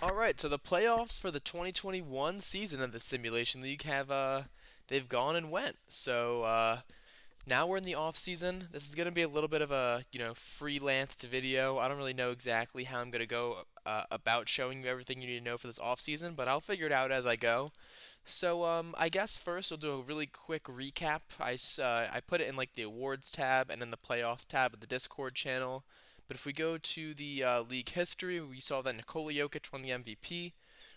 All right, so the playoffs for the 2021 season of the Simulation League have they've gone and went. So now we're in the off season. This is going to be a little bit of a freelanced video. I don't really know exactly how I'm going to go about showing you everything you need to know for this off season, but I'll figure it out as I go. So I guess first we'll do a really quick recap. I put it in like the awards tab and in the playoffs tab of the Discord channel. But if we go to the league history, we saw that Nikola Jokic won the MVP.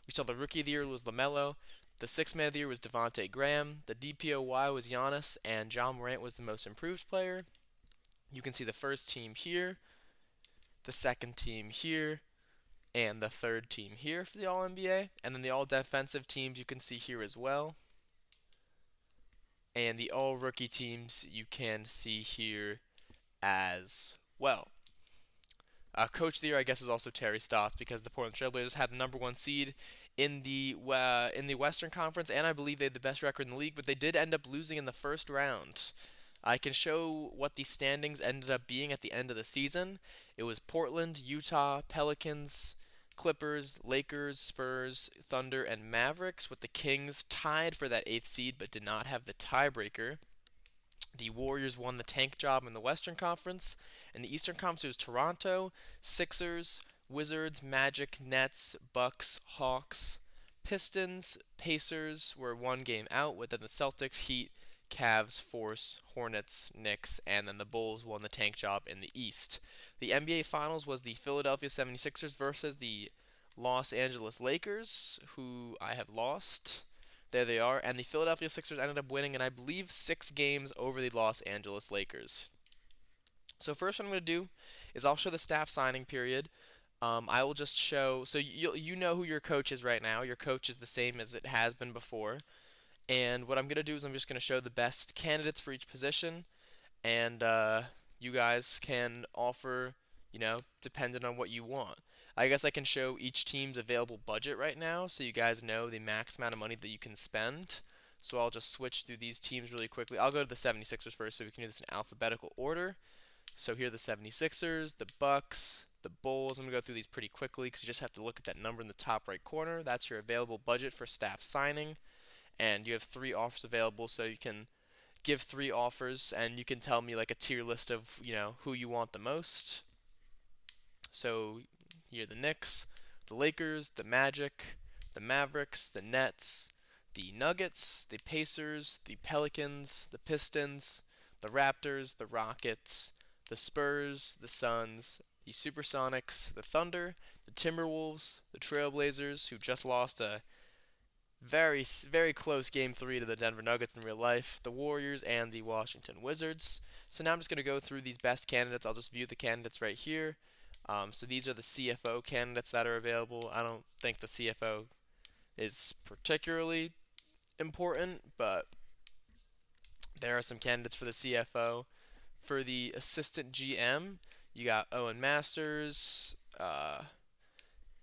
We saw the rookie of the year was LaMelo. The sixth man of the year was Devonte Graham. The DPOY was Giannis, and John Morant was the most improved player. You can see the first team here, the second team here, and the third team here for the All NBA. And then the All Defensive teams you can see here as well. And the All Rookie teams you can see here as well. Coach of the year, I guess, is also Terry Stotts because the Portland Trailblazers had the number one seed in the Western Conference, and I believe they had the best record in the league. But they did end up losing in the first round. I can show what the standings ended up being at the end of the season. It was Portland, Utah, Pelicans, Clippers, Lakers, Spurs, Thunder, and Mavericks, with the Kings tied for that eighth seed but did not have the tiebreaker. The Warriors won the tank job in the Western Conference. In the Eastern Conference, it was Toronto, Sixers, Wizards, Magic, Nets, Bucks, Hawks, Pistons, Pacers were one game out, with then the Celtics, Heat, Cavs, Force, Hornets, Knicks, and then the Bulls won the tank job in the East. The NBA Finals was the Philadelphia 76ers versus the Los Angeles Lakers, who I have lost. There they are, and the Philadelphia Sixers ended up winning, and I believe 6 games over the Los Angeles Lakers. So first, what I'm going to do is I'll show the staff signing period. I will just show, so you know who your coach is right now. Your coach is the same as it has been before. And what I'm going to do is I'm just going to show the best candidates for each position, and you guys can offer, depending on what you want. I guess I can show each team's available budget right now so you guys know the max amount of money that you can spend. So I'll just switch through these teams really quickly. I'll go to the 76ers first so we can do this in alphabetical order. So here are the 76ers, the Bucks, the Bulls. I'm going to go through these pretty quickly because you just have to look at that number in the top right corner. That's your available budget for staff signing. And you have 3 offers available, so you can give 3 offers and you can tell me like a tier list of who you want the most. So here are the Knicks, the Lakers, the Magic, the Mavericks, the Nets, the Nuggets, the Pacers, the Pelicans, the Pistons, the Raptors, the Rockets, the Spurs, the Suns, the Supersonics, the Thunder, the Timberwolves, the Trailblazers, who just lost a very close game 3 to the Denver Nuggets in real life, the Warriors, and the Washington Wizards. So now I'm just going to go through these best candidates. I'll just view the candidates right here. So these are the CFO candidates that are available. I don't think the CFO is particularly important, but there are some candidates for the CFO. For the assistant GM, you got Owen Masters,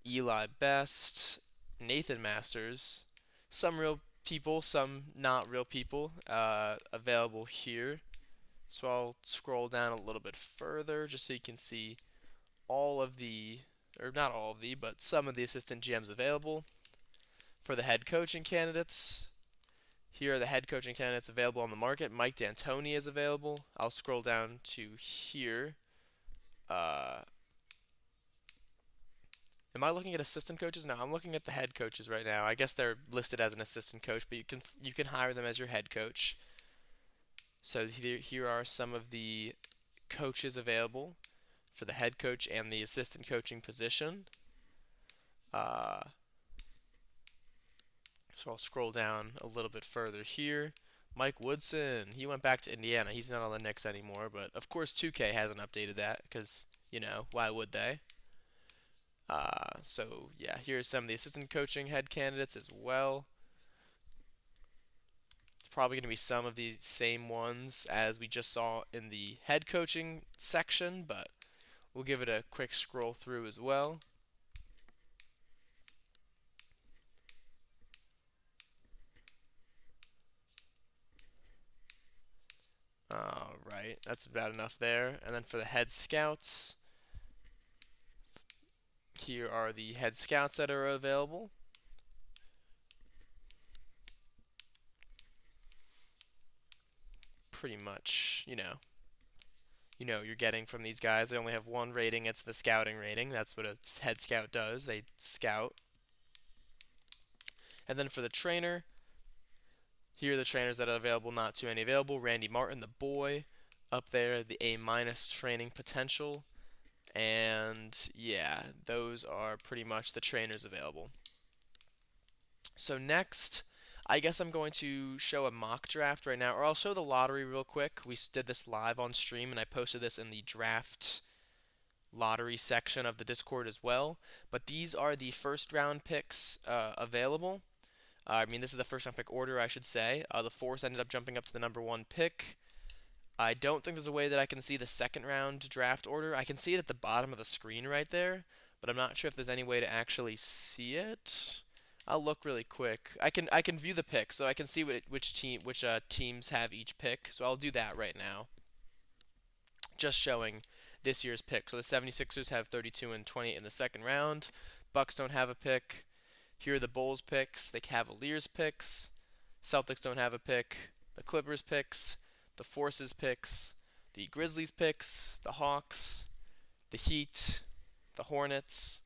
Eli Best, Nathan Masters, some real people, some not real people available here. So I'll scroll down a little bit further just so you can see all of the, or not all of the, but some of the assistant GMs available. For the head coaching candidates, here are the head coaching candidates available on the market. Mike D'Antoni is available. I'll scroll down to here. Am I looking at assistant coaches? No, I'm looking at the head coaches right now. I guess they're listed as an assistant coach, but you can hire them as your head coach. So here are some of the coaches available for the head coach and the assistant coaching position. So I'll scroll down a little bit further here. Mike Woodson, he went back to Indiana. He's not on the Knicks anymore, but of course 2K hasn't updated that because, why would they? So yeah, here's some of the assistant coaching head candidates as well. It's probably going to be some of the same ones as we just saw in the head coaching section, but we'll give it a quick scroll through as well. Alright, that's about enough there. And then for the head scouts, Here are the head scouts that are available. Pretty much, you're getting from these guys. They only have one rating. It's the scouting rating. That's what a head scout does. They scout. And then for the trainer, here are the trainers that are available. Not too many available. Randy Martin, the boy, up there, the A- training potential. And yeah, those are pretty much the trainers available. So next, I guess I'm going to show a mock draft right now, or I'll show the lottery real quick. We did this live on stream, and I posted this in the draft lottery section of the Discord as well. But these are the first round picks available. This is the first round pick order, I should say. The Force ended up jumping up to the number 1 pick. I don't think there's a way that I can see the second round draft order. I can see it at the bottom of the screen right there, but I'm not sure if there's any way to actually see it. I'll look really quick. I can view the pick, so I can see which teams have each pick. So I'll do that right now. Just showing this year's pick. So the 76ers have 32 and 28 in the second round. Bucks don't have a pick. Here are the Bulls picks, the Cavaliers picks. Celtics don't have a pick. The Clippers picks, the Forces picks, the Grizzlies picks, the Hawks, the Heat, the Hornets,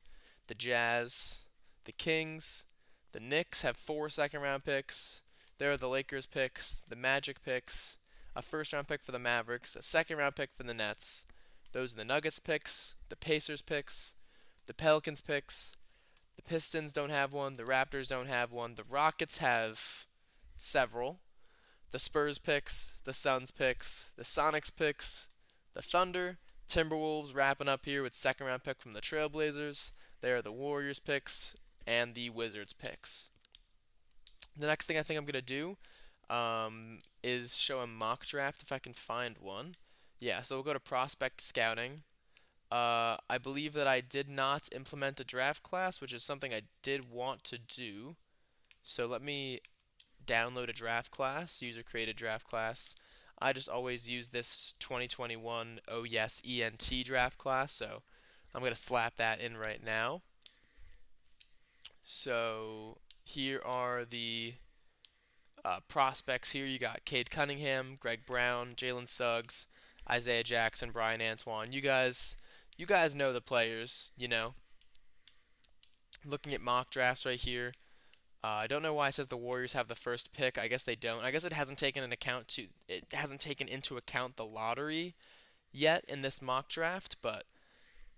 the Jazz, the Kings. The Knicks have 4 second round picks. There are the Lakers picks, the Magic picks, a first round pick for the Mavericks, a second round pick for the Nets. Those are the Nuggets picks, the Pacers picks, the Pelicans picks. The Pistons don't have one, the Raptors don't have one, the Rockets have several. The Spurs picks, the Suns picks, the Sonics picks, the Thunder, Timberwolves wrapping up here with second round pick from the Trailblazers. There are the Warriors picks and the Wizards picks. The next thing I think I'm going to do is show a mock draft if I can find one. Yeah, so we'll go to prospect scouting. I believe that I did not implement a draft class, which is something I did want to do. So let me download a draft class, user created draft class. I just always use this 2021 Oh Yes ENT draft class, so I'm going to slap that in right now. So here are the prospects here. You got Cade Cunningham, Greg Brown, Jalen Suggs, Isaiah Jackson, Brian Antoine. You guys know the players, Looking at mock drafts right here. I don't know why it says the Warriors have the first pick. I guess they don't. I guess it hasn't taken into account the lottery yet in this mock draft, but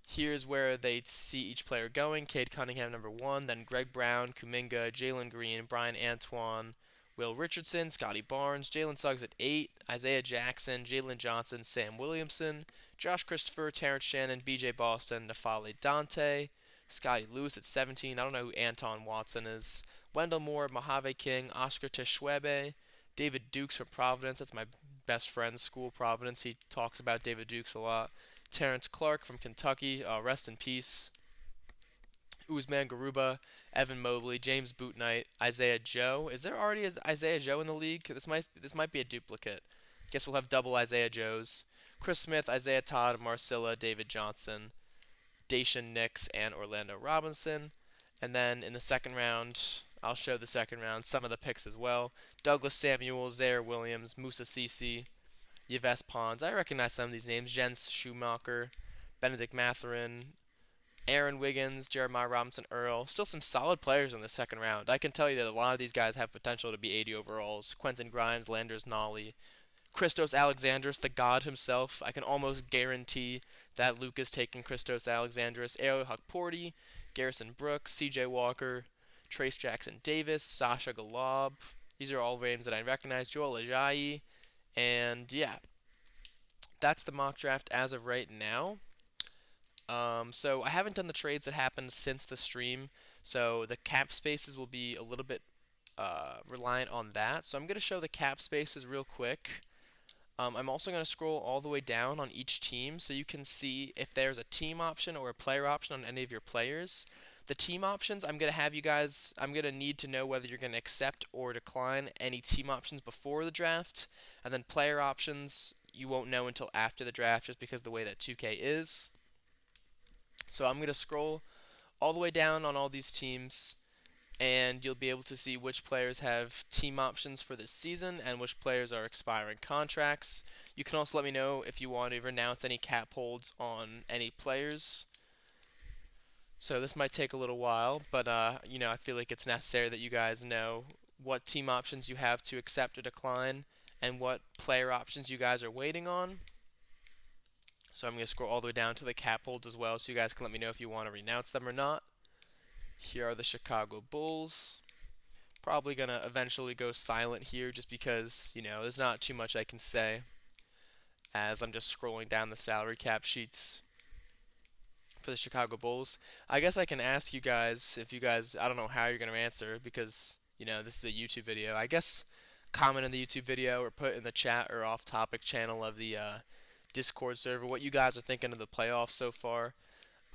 here's where they see each player going. Cade Cunningham number 1, then Greg Brown, Kuminga, Jalen Green, Brian Antoine, Will Richardson, Scotty Barnes, Jalen Suggs at 8, Isaiah Jackson, Jalen Johnson, Sam Williamson, Josh Christopher, Terrence Shannon, BJ Boston, Nafale Dante, Scotty Lewis at 17. I don't know who Anton Watson is. Wendell Moore, Mojave King, Oscar Teshwebe, David Dukes from Providence. That's my best friend's school, Providence. He talks about David Dukes a lot. Terrence Clark from Kentucky. Rest in peace. Usman Garuba, Evan Mobley, James Bootnight, Isaiah Joe. Is there already Isaiah Joe in the league? This might be a duplicate. Guess we'll have double Isaiah Joes. Chris Smith, Isaiah Todd, Marcilla, David Johnson, Dacian Nix, and Orlando Robinson. And then in the second round, I'll show the second round, some of the picks as well. Douglas Samuel, Zaire Williams, Musa Cece, Yves Pons. I recognize some of these names. Jens Schumacher, Benedict Mathurin, Aaron Wiggins, Jeremiah Robinson Earl. Still some solid players in the second round. I can tell you that a lot of these guys have potential to be 80 overalls. Quentin Grimes, Landers Nolly, Christos Alexandros, the god himself. I can almost guarantee that Luke is taking Christos Alexandros. Ayo Hukporti, Garrison Brooks, CJ Walker, Trace Jackson Davis, Sasha Galab. These are all names that I recognize. Joel Ajayi. And yeah, that's the mock draft as of right now. So I haven't done the trades that happened since the stream, so the cap spaces will be a little bit reliant on that. So I'm going to show the cap spaces real quick. I'm also going to scroll all the way down on each team so you can see if there's a team option or a player option on any of your players. The team options, I'm going to need to know whether you're going to accept or decline any team options before the draft. And then player options, you won't know until after the draft just because of the way that 2K is. So I'm going to scroll all the way down on all these teams, and you'll be able to see which players have team options for this season and which players are expiring contracts. You can also let me know if you want to renounce any cap holds on any players. So this might take a little while, but I feel like it's necessary that you guys know what team options you have to accept or decline and what player options you guys are waiting on. So I'm going to scroll all the way down to the cap holds as well, so you guys can let me know if you want to renounce them or not. Here are the Chicago Bulls. Probably going to eventually go silent here just because, there's not too much I can say as I'm just scrolling down the salary cap sheets for the Chicago Bulls. I guess I can ask you guys if you guys, I don't know how you're going to answer because, this is a YouTube video. I guess comment in the YouTube video or put in the chat or off topic channel of the Discord server what you guys are thinking of the playoffs so far.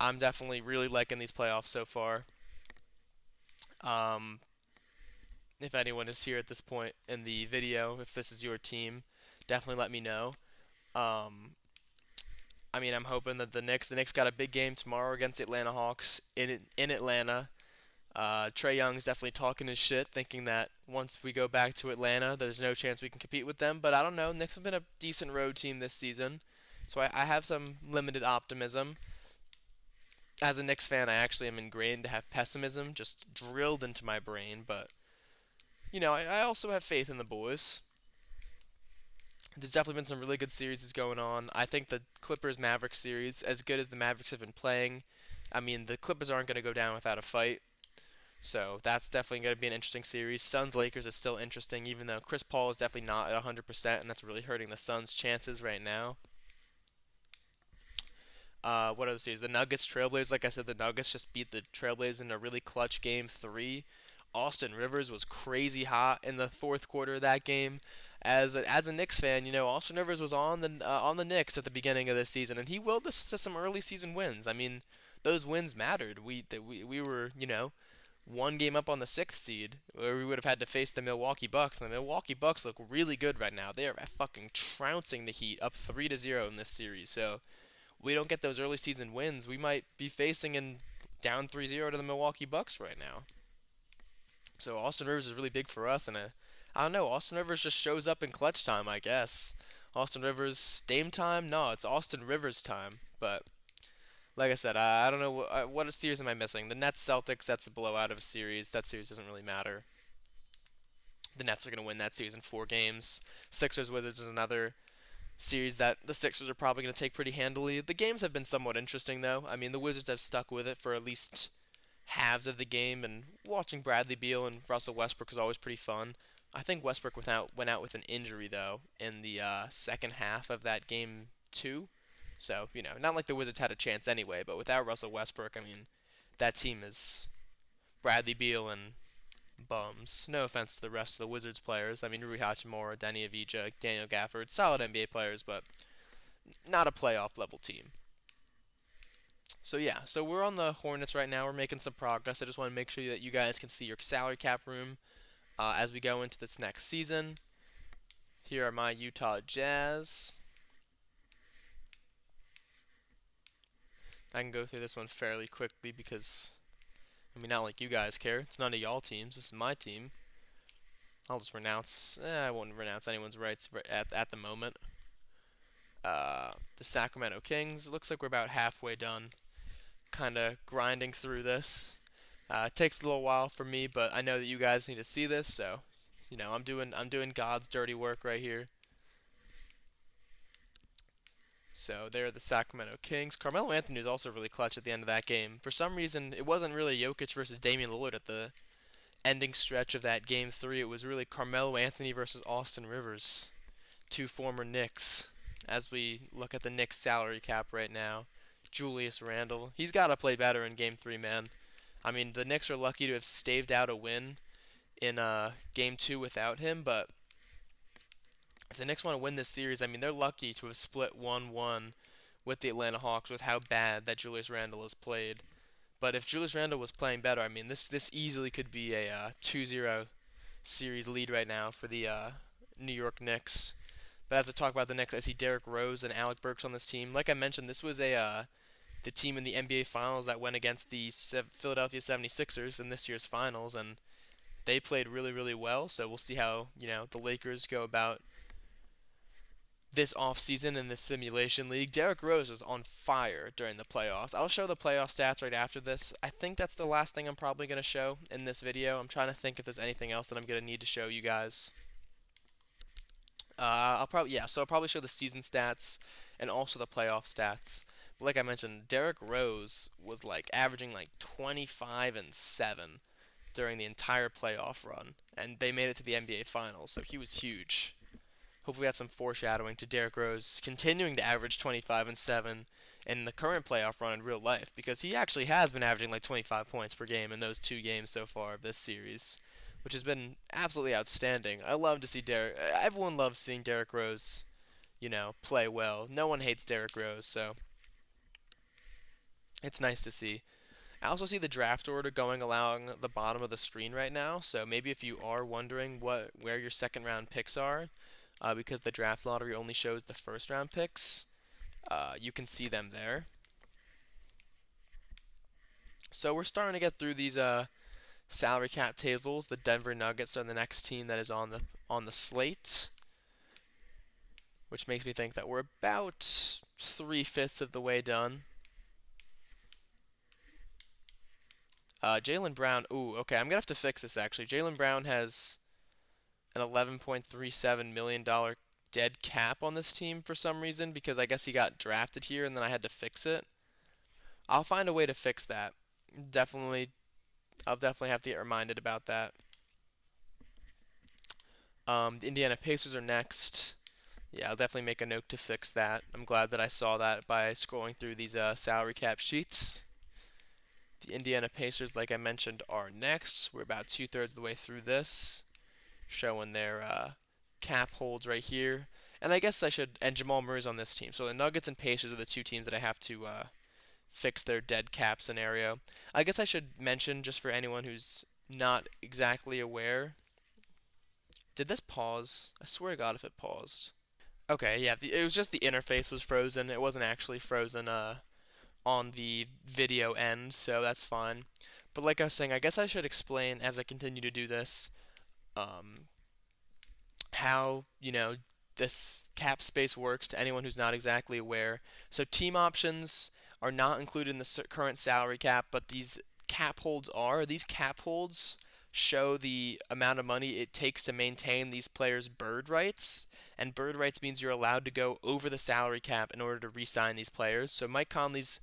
I'm definitely really liking these playoffs so far. Um, if anyone is here at this point in the video, if this is your team, definitely let me know. I'm hoping that the Knicks got a big game tomorrow against the Atlanta Hawks in Atlanta. Trae Young's definitely talking his shit, thinking that once we go back to Atlanta, there's no chance we can compete with them. But I don't know. Knicks have been a decent road team this season, so I have some limited optimism. As a Knicks fan, I actually am ingrained to have pessimism just drilled into my brain. But I also have faith in the boys. There's definitely been some really good series going on. I think the Clippers Mavericks series, as good as the Mavericks have been playing, the Clippers aren't going to go down without a fight. So that's definitely going to be an interesting series. Suns Lakers is still interesting, even though Chris Paul is definitely not at 100%, and that's really hurting the Suns' chances right now. What other series? The Nuggets Trailblazers. Like I said, the Nuggets just beat the Trailblazers in a really clutch game 3. Austin Rivers was crazy hot in the fourth quarter of that game. As a Knicks fan, Austin Rivers was on the Knicks at the beginning of this season, and he willed us to some early season wins. Those wins mattered. We were one game up on the sixth seed, where we would have had to face the Milwaukee Bucks, and the Milwaukee Bucks look really good right now. They are fucking trouncing the Heat up 3-0 in this series. So we don't get those early season wins, we might be facing and down 3-0 to the Milwaukee Bucks right now. So Austin Rivers is really big for us, and I don't know. Austin Rivers just shows up in clutch time, I guess. Austin Rivers Dame time? No, it's Austin Rivers time. But like I said, I don't know what series am I missing. The Nets Celtics, that's a blowout of a series. That series doesn't really matter. The Nets are going to win that series in 4 games. Sixers Wizards is another series that the Sixers are probably going to take pretty handily. The games have been somewhat interesting, though. The Wizards have stuck with it for at least halves of the game, and watching Bradley Beal and Russell Westbrook is always pretty fun. I think Westbrook went out with an injury, though, in the second half of that game 2. So, not like the Wizards had a chance anyway, but without Russell Westbrook, that team is Bradley Beal and bums. No offense to the rest of the Wizards players. Rui Hachimura, Danny Avdija, Daniel Gafford, solid NBA players, but not a playoff level team. So yeah, so we're on the Hornets right now. We're making some progress. I just want to make sure that you guys can see your salary cap room as we go into this next season. Here are my Utah Jazz. I can go through this one fairly quickly because, not like you guys care. It's none of y'all teams. This is my team. I'll just renounce. I won't renounce anyone's rights at the moment. The Sacramento Kings. It looks like we're about halfway done. Kind of grinding through this. It takes a little while for me, but I know that you guys need to see this, so I'm doing God's dirty work right here. So there are the Sacramento Kings. Carmelo Anthony was also really clutch at the end of that game. For some reason, it wasn't really Jokic versus Damian Lillard at the ending stretch of that game 3. It was really Carmelo Anthony versus Austin Rivers, 2 former Knicks. As we look at the Knicks salary cap right now, Julius Randle, he's got to play better in game 3, man. The Knicks are lucky to have staved out a win in game 2 without him, but if the Knicks want to win this series, they're lucky to have split 1-1 with the Atlanta Hawks with how bad that Julius Randle has played. But if Julius Randle was playing better, this easily could be a 2-0 series lead right now for the New York Knicks. But as I talk about the Knicks, I see Derrick Rose and Alec Burks on this team. Like I mentioned, this was a the team in the NBA Finals that went against the Philadelphia 76ers in this year's finals, and they played really, really well. So we'll see how, the Lakers go about this offseason in this simulation league. Derrick Rose was on fire during the playoffs. I'll show the playoff stats right after this. I think that's the last thing I'm probably going to show in this video. I'm trying to think if there's anything else that I'm going to need to show you guys. So I'll probably show the season stats and also the playoff stats. But like I mentioned, Derrick Rose was like averaging like 25 and 7 during the entire playoff run, and they made it to the NBA Finals, so he was huge. Hopefully that's some foreshadowing to Derrick Rose continuing to average 25 and 7 in the current playoff run in real life, because he actually has been averaging like 25 points per game in those 2 games so far of this series, which has been absolutely outstanding. I love to see everyone loves seeing Derrick Rose, play well. No one hates Derrick Rose, so it's nice to see. I also see the draft order going along the bottom of the screen right now, so maybe if you are wondering where your second round picks are, because the draft lottery only shows the first round picks, you can see them there. So we're starting to get through these salary cap tables. The Denver Nuggets are the next team that is on the slate, which makes me think that we're about 3/5 of the way done. Jaylen Brown. Ooh, okay. I'm gonna have to fix this actually. Jaylen Brown has an $11.37 million dead cap on this team for some reason, because I guess he got drafted here and then I had to fix it. I'll find a way to fix that. Definitely, I'll definitely have to get reminded about that. The Indiana Pacers are next. Yeah, I'll definitely make a note to fix that. I'm glad that I saw that by scrolling through these salary cap sheets. The Indiana Pacers, like I mentioned, are next. We're about 2/3 of the way through this, showing their cap holds right here. And I guess and Jamal Murray's on this team. So the Nuggets and Pacers are the two teams that I have to fix their dead cap scenario. I guess I should mention, just for anyone who's not exactly aware. Did this pause? I swear to God if it paused. Okay, yeah, it was just the interface was frozen. It wasn't actually frozen on the video end, so that's fine. But like I was saying, I guess I should explain as I continue to do this, how, this cap space works to anyone who's not exactly aware. So team options are not included in the current salary cap, but these cap holds are. These cap holds show the amount of money it takes to maintain these players' bird rights, and bird rights means you're allowed to go over the salary cap in order to re-sign these players. So Mike Conley's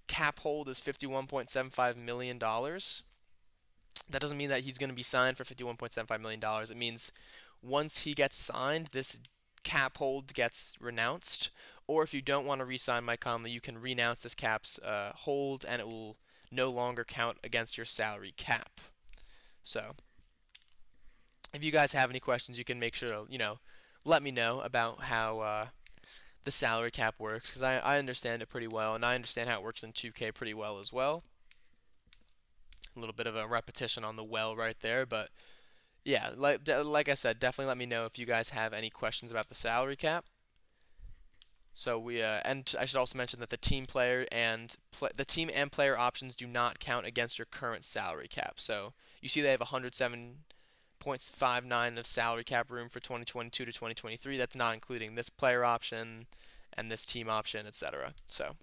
cap hold is $51.75 million. That doesn't mean that he's going to be signed for $51.75 million. It means once he gets signed, this cap hold gets renounced. Or if you don't want to re-sign Mike Conley, you can renounce this cap's hold, and it will no longer count against your salary cap. So, if you guys have any questions, you can make sure to, let me know about how the salary cap works, because I understand it pretty well, and I understand how it works in 2K pretty well as well. A little bit of a repetition on the well right there, but yeah, like I said, definitely let me know if you guys have any questions about the salary cap. So and I should also mention that the team and player options do not count against your current salary cap. So you see they have 107.59 of salary cap room for 2022 to 2023. That's not including this player option and this team option, etc. So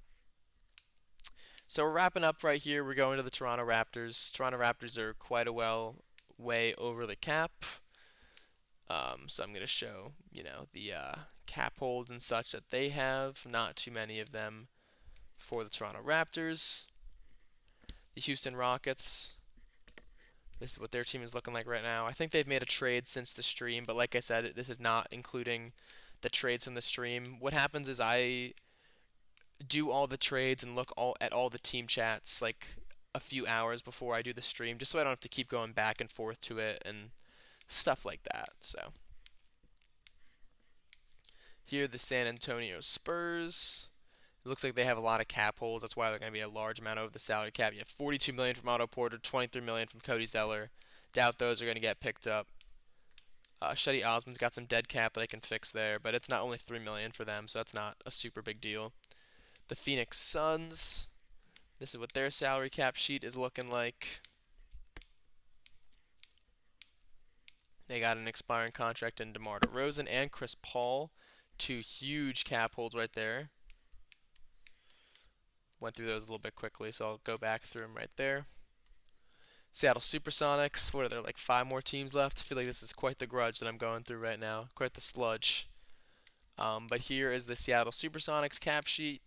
we're wrapping up right here. We're going to the Toronto Raptors. Toronto Raptors are quite a way over the cap. So I'm going to show, the cap holds and such that they have. Not too many of them for the Toronto Raptors. The Houston Rockets. This is what their team is looking like right now. I think they've made a trade since the stream, but like I said, this is not including the trades from the stream. What happens is I do all the trades and look at all the team chats like a few hours before I do the stream, just so I don't have to keep going back and forth to it and stuff like that. So here the San Antonio Spurs. It looks like they have a lot of cap holds. That's why they're going to be a large amount over the salary cap. You have $42 million from Otto Porter, $23 million from Cody Zeller. Doubt those are going to get picked up. Shetty Osman's got some dead cap that I can fix there, but it's not only $3 million for them, so that's not a super big deal. The Phoenix Suns. This is what their salary cap sheet is looking like. They got an expiring contract in DeMar DeRozan and Chris Paul. Two huge cap holds right there. Went through those a little bit quickly, so I'll go back through them right there. Seattle Supersonics. What are there, like 5 more teams left? I feel like this is quite the grudge that I'm going through right now. Quite the sludge. But here is the Seattle Supersonics cap sheet.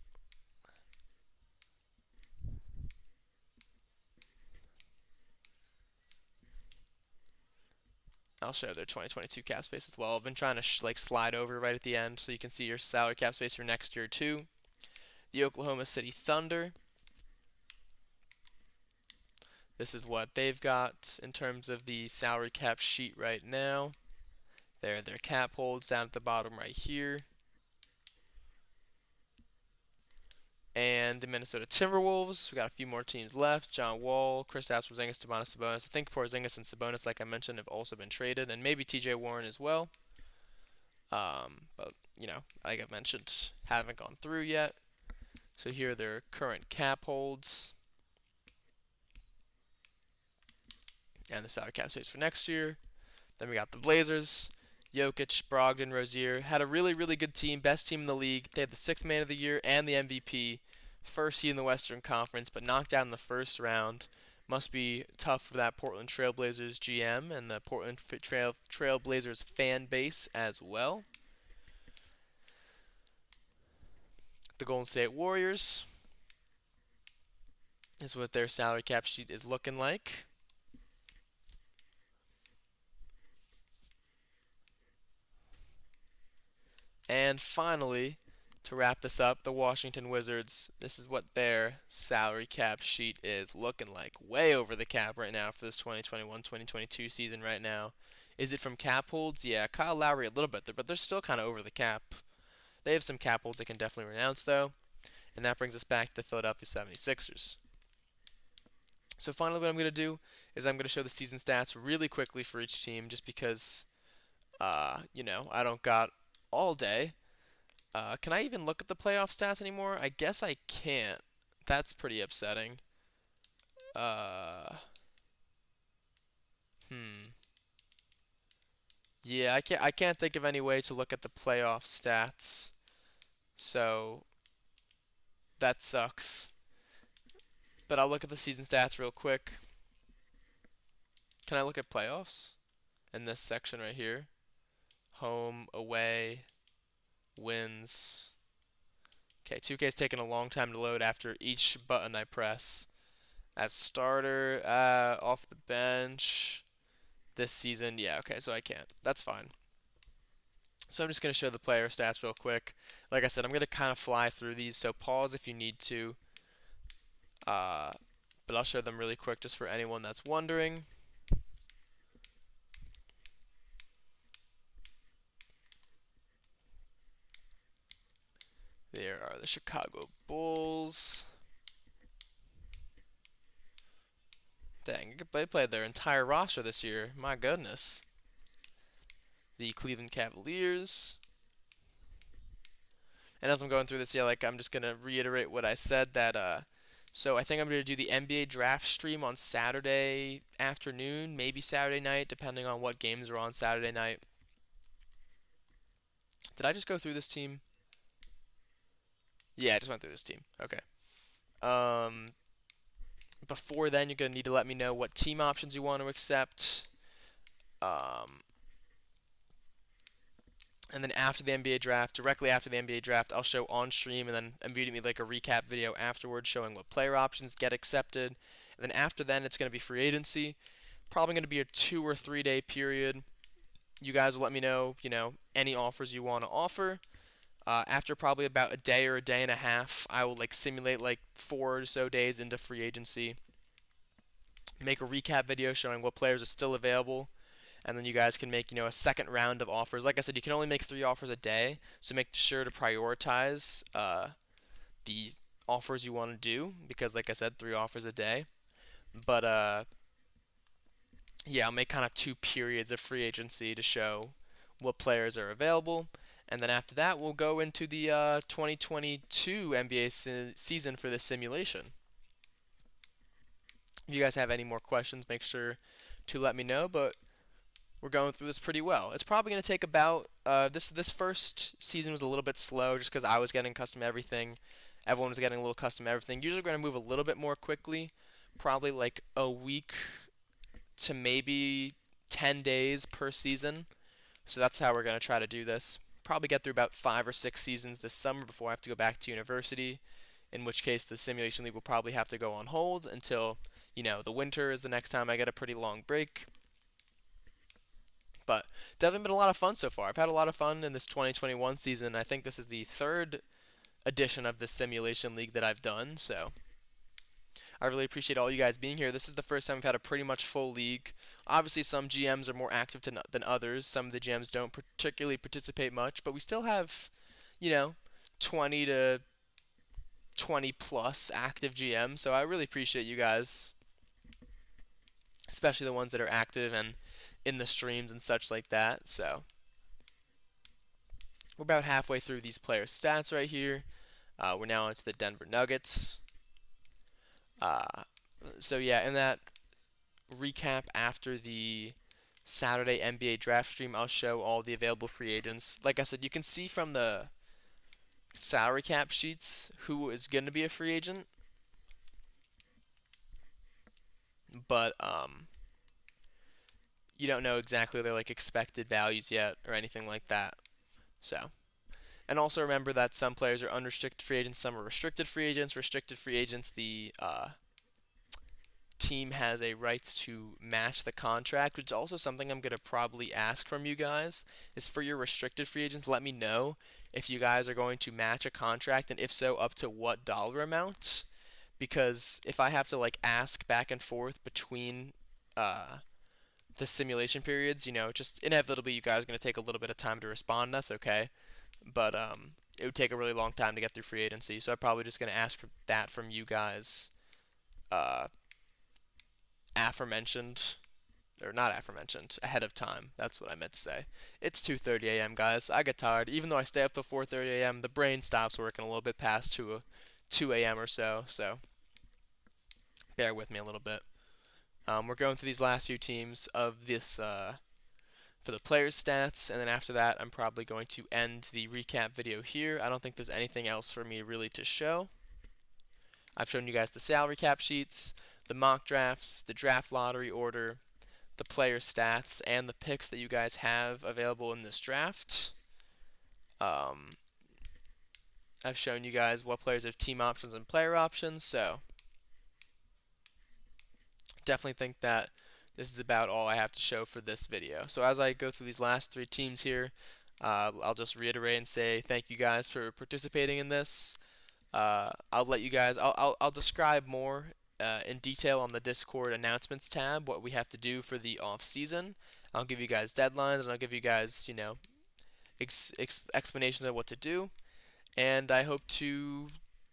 I'll show their 2022 cap space as well. I've been trying to like slide over right at the end so you can see your salary cap space for next year too. The Oklahoma City Thunder. This is what they've got in terms of the salary cap sheet right now. There are their cap holds down at the bottom right here. And the Minnesota Timberwolves. We got a few more teams left. John Wall, Kristaps Porzingis, Domantas Sabonis. I think Porzingis and Sabonis, like I mentioned, have also been traded, and maybe T.J. Warren as well. But you know, like I mentioned, haven't gone through yet. So here are their current cap holds and the salary cap space for next year. Then we got the Blazers. Jokic, Brogdon, Rozier had a really, really good team, best team in the league. They had the 6th man of the year and the MVP, first seed in the Western Conference, but knocked out in the first round. Must be tough for that Portland Trailblazers GM and the Portland Trailblazers fan base as well. The Golden State Warriors is what their salary cap sheet is looking like. And finally, to wrap this up, the Washington Wizards. This is what their salary cap sheet is looking like. Way over the cap right now for this 2021-2022 season right now. Is it from cap holds? Yeah, Kyle Lowry a little bit there, but they're still kind of over the cap. They have some cap holds they can definitely renounce, though. And that brings us back to the Philadelphia 76ers. So finally what I'm going to do is I'm going to show the season stats really quickly for each team just because, you know, I don't got all day. Can I even look at the playoff stats anymore? I guess I can't. That's pretty upsetting. Yeah, I can't think of any way to look at the playoff stats. So that sucks. But I'll look at the season stats real quick. Can I look at playoffs in this section right here? Home, away, wins. Okay, 2K is taking a long time to load after each button I press. As starter, off the bench, this season, yeah, okay, so I can't. That's fine. So I'm just going to show the player stats real quick. Like I said, I'm going to kind of fly through these, so pause if you need to. But I'll show them really quick just for anyone that's wondering. There are the Chicago Bulls. Dang, they played their entire roster this year. My goodness. The Cleveland Cavaliers. And as I'm going through this, yeah, like I'm just gonna reiterate what I said that so I think I'm gonna do the NBA draft stream on Saturday afternoon, maybe Saturday night, depending on what games are on Saturday night. Did I just go through this team? Yeah, I just went through this team. Okay. Before then, you're going to need to let me know what team options you want to accept. And then after the NBA draft, directly after the NBA draft, I'll show on stream and then immediately like a recap video afterwards showing what player options get accepted. And then after then, it's going to be free agency. Probably going to be a 2 or 3 day period. You guys will let me know, any offers you want to offer. After probably about a day or a day and a half, I will like simulate like 4 or so days into free agency. Make a recap video showing what players are still available, and then you guys can make a second round of offers. Like I said, you can only make 3 offers a day, so make sure to prioritize the offers you want to do because, like I said, 3 offers a day. But yeah, I'll make kind of 2 periods of free agency to show what players are available. And then after that, we'll go into the 2022 NBA season for this simulation. If you guys have any more questions, make sure to let me know. But we're going through this pretty well. It's probably going to take about this first season was a little bit slow just because I was getting custom everything. Everyone was getting a little custom everything. Usually we're going to move a little bit more quickly, probably like a week to maybe 10 days per season. So that's how we're going to try to do this. Probably get through about 5 or 6 seasons this summer before I have to go back to university, in which case the simulation league will probably have to go on hold until, the winter is the next time I get a pretty long break. But definitely been a lot of fun so far. I've had a lot of fun in this 2021 season. I think this is the third edition of this simulation league that I've done, so I really appreciate all you guys being here. This is the first time we've had a pretty much full league. Obviously, some GMs are more active than others. Some of the GMs don't particularly participate much, but we still have, 20 to 20 plus active GMs. So I really appreciate you guys, especially the ones that are active and in the streams and such like that. So we're about halfway through these player stats right here. We're now into the Denver Nuggets. So yeah, in that recap after the Saturday NBA draft stream, I'll show all the available free agents. Like I said, you can see from the salary cap sheets who is going to be a free agent, but you don't know exactly their like expected values yet or anything like that. So, and also remember that some players are unrestricted free agents, some are restricted free agents. Restricted free agents, the team has a right to match the contract, which is also something I'm going to probably ask from you guys, is for your restricted free agents, let me know if you guys are going to match a contract, and if so, up to what dollar amount. Because if I have to like ask back and forth between the simulation periods, just inevitably you guys are going to take a little bit of time to respond. That's okay. But it would take a really long time to get through free agency, so I'm probably just going to ask for that from you guys. Aforementioned, or not aforementioned, ahead of time. That's what I meant to say. It's 2:30 a.m., guys. I get tired. Even though I stay up till 4:30 a.m., the brain stops working a little bit past 2 a.m. or so. So bear with me a little bit. We're going through these last few teams of this for the players' stats, and then after that, I'm probably going to end the recap video here. I don't think there's anything else for me really to show. I've shown you guys the salary cap sheets, the mock drafts, the draft lottery order, the player stats, and the picks that you guys have available in this draft. I've shown you guys what players have team options and player options, so definitely think that this is about all I have to show for this video. So as I go through these last 3 teams here, I'll just reiterate and say thank you guys for participating in this. I'll let you guys, I'll describe more in detail on the Discord announcements tab what we have to do for the off season. I'll give you guys deadlines, and I'll give you guys, explanations of what to do. And I hope to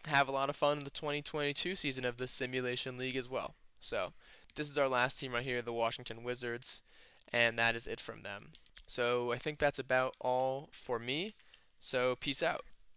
have a lot of fun in the 2022 season of this simulation league as well. So this is our last team right here, the Washington Wizards, and that is it from them. So I think that's about all for me. So peace out.